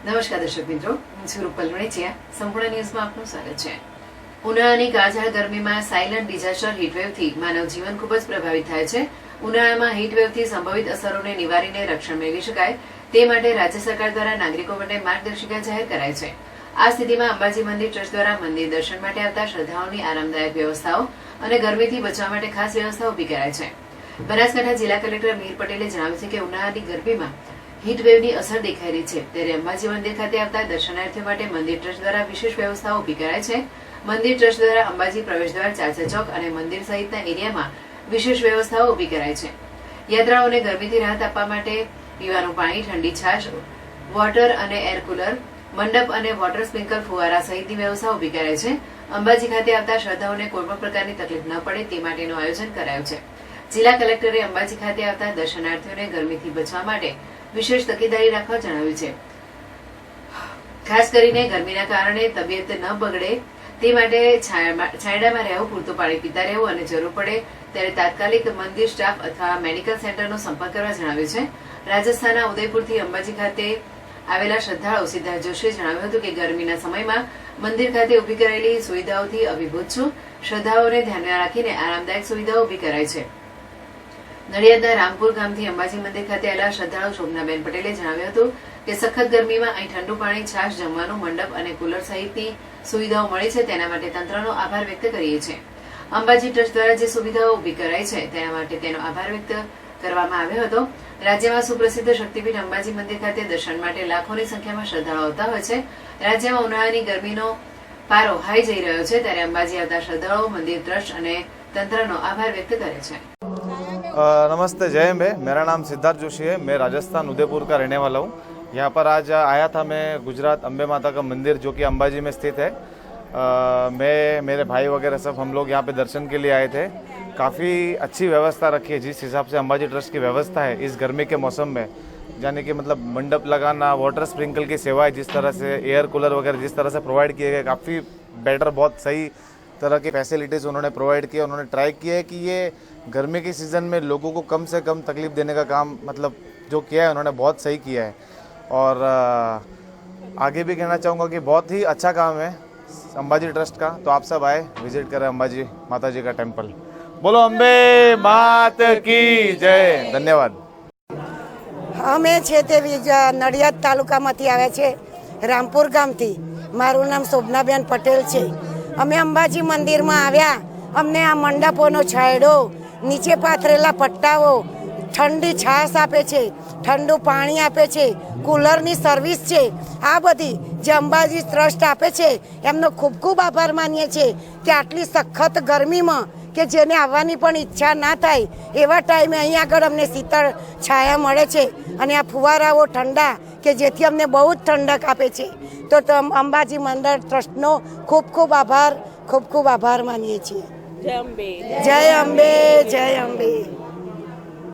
નમસ્કાર દર્શક મિત્રો, હું છું રૂપલ વણેચિયા. સંપૂર્ણ ન્યૂઝમાં આપનું સ્વાગત છે. ઉનાળાની કાળઝાળ ગરમીમાં સાયલન્ટ ડિઝાસ્ટર હીટવેવથી માનવ જીવન ખૂબ જ પ્રભાવિત થાય છે. ઉનાળામાં હીટવેવથી સંભવિત અસરોને નિવારીને રક્ષણ મેળવી શકાય તે માટે રાજ્ય સરકાર દ્વારા નાગરિકો માટે માર્ગદર્શિકા જાહેર કરાઈ છે. આ સ્થિતિમાં અંબાજી મંદિર ટ્રસ્ટ દ્વારા મંદિર દર્શન માટે આવતા શ્રદ્ધાળુઓની આરામદાયક વ્યવસ્થાઓ અને ગરમીથી બચવા માટે ખાસ વ્યવસ્થા ઊભી કરાઈ છે. બનાસકાંઠા જિલ્લા કલેક્ટર મિહિર પટેલે જણાવ્યું છે કે ઉનાળાની ગરમીમાં હીટવેવની અસર દેખાઈ રહી છે, ત્યારે અંબાજી મંદિર ખાતે આવતા દર્શનાર્થીઓ માટે મંદિર ટ્રસ્ટ દ્વારા વિશેષ વ્યવસ્થાઓ ઊભી કરાઈ છે. મંદિર ટ્રસ્ટ દ્વારા અંબાજી પ્રવેશદ્વાર, ચાચા ચોક અને મંદિર સહિતના એરિયામાં વિશેષ વ્યવસ્થાઓ ઊભી કરાઈ છે. યાત્રાળુઓને ગરમીથી રાહત આપવા માટે પીવાનું પાણી, ઠંડી છાશ, વોટર અને એર કુલર, મંડપ અને વોટર સ્પ્રિંકલ ફુવારા સહિતની વ્યવસ્થા ઊભી કરાઈ છે. અંબાજી ખાતે આવતા શ્રદ્ધાળુઓને કોઈપણ પ્રકારની તકલીફ ન પડે તે માટેનું આયોજન કરાયું છે. જિલ્લા કલેક્ટરે અંબાજી ખાતે આવતા દર્શનાર્થીઓને ગરમીથી બચવા માટે વિશેષ તકેદારી રાખવા જણાવ્યું છે. ખાસ કરીને ગરમીના કારણે તબિયત ન બગડે તે માટે છાંયડામાં રહેવું, પૂરતું પાણી પીતા રહેવું અને જરૂર પડે ત્યારે તાત્કાલિક મંદિર સ્ટાફ અથવા મેડિકલ સેન્ટરનો સંપર્ક કરવા જણાવ્યું છે. રાજસ્થાનના ઉદયપુરથી અંબાજી ખાતે આવેલા શ્રદ્ધાળુ સિદ્ધાર્થ જોશીએ જણાવ્યું હતું કે ગરમીના સમયમાં મંદિર ખાતે ઊભી કરાયેલી સુવિધાઓથી અભિભૂત છું. શ્રદ્ધાળુઓને ધ્યાનમાં રાખીને આરામદાયક સુવિધાઓ ઊભી કરાઈ છે. નડિયાદના રામપુર ગામથી અંબાજી મંદિર ખાતે આવેલા શ્રદ્ધાળુ શોભનાબેન પટેલે જણાવ્યું હતું કે સખત ગરમીમાં અહીં ઠંડુ પાણી, છાશ, જમવાનું, મંડપ અને કુલર સહિતની સુવિધાઓ મળી છે, તેના માટે તંત્રનો આભાર વ્યક્ત કરીએ છીએ. અંબાજી ટ્રસ્ટ દ્વારા જે સુવિધાઓ ઊભી કરાઈ છે તેના માટે તેનો આભાર વ્યક્ત કરવામાં આવ્યો હતો. રાજ્યમાં સુપ્રસિદ્ધ શક્તિપીઠ અંબાજી મંદિર ખાતે દર્શન માટે લાખોની સંખ્યામાં શ્રદ્ધાળુઓ આવતા હોય છે. રાજ્યમાં ઉનાળાની ગરમીનો પારો હાઈ જઈ રહ્યો છે, ત્યારે અંબાજી આવતા શ્રદ્ધાળુઓ મંદિર ટ્રસ્ટ અને તંત્રનો આભાર વ્યક્ત કરે છે. नमस्ते, जय हिंद. मेरा नाम सिद्धार्थ जोशी है. मैं राजस्थान उदयपुर का रहने वाला हूँ. यहाँ पर आज आया था मैं गुजरात अम्बे माता का मंदिर जो कि अंबाजी में स्थित है. मैं, मेरे भाई वगैरह सब हम लोग यहाँ पे दर्शन के लिए आए थे. काफ़ी अच्छी व्यवस्था रखी है. जिस हिसाब से अंबाजी ट्रस्ट की व्यवस्था है इस गर्मी के मौसम में, यानी कि मतलब मंडप लगाना, वाटर स्प्रिंकल की सेवाएं जिस तरह से, एयर कूलर वगैरह जिस तरह से प्रोवाइड किए गए, काफ़ी बेटर, बहुत सही तरह की फैसिलिटीज़ उन्होंने प्रोवाइड किया. उन्होंने ट्राई किया है कि ये गर्मी के सीज़न में लोगों को कम से कम तकलीफ देने का काम मतलब जो किया है उन्होंने बहुत सही किया है. और आगे भी कहना चाहूँगा कि बहुत ही अच्छा काम है अंबाजी ट्रस्ट का. तो आप सब आए, विजिट करें अंबाजी माता जी का टेम्पल. बोलो अम्बे मात की जय. धन्यवाद. અમે છે તે નડિયાદ તાલુકામાંથી આવ્યા છે, રામપુર ગામથી. મારું નામ શોભનાબેન પટેલ છે. અમે અંબાજી મંદિરમાં આવ્યા. અમને આ મંડપોનો છાંયડો, નીચે પાથરેલા પટ્ટાઓ, ઠંડી છાશ આપે છે, ઠંડુ પાણી આપે છે, કુલરની સર્વિસ છે, આ બધી જે અંબાજી ટ્રસ્ટ આપે છે એમનો ખૂબ ખૂબ આભાર માનીએ છીએ કે આટલી સખત ગરમીમાં કે જેને આવવાની પણ ઈચ્છા ના થાય એવા ટાઈમે અહીં આગળ અમને શીતળ છાયા મળે છે અને આ ફુવારાઓ ઠંડા કે જેથી અમને બહુ જ ઠંડક આપે છે. તો અંબાજી મંદિર ટ્રસ્ટનો ખૂબ ખૂબ આભાર માનીએ છીએ. જય અંબે, જય અંબે, જય અંબે.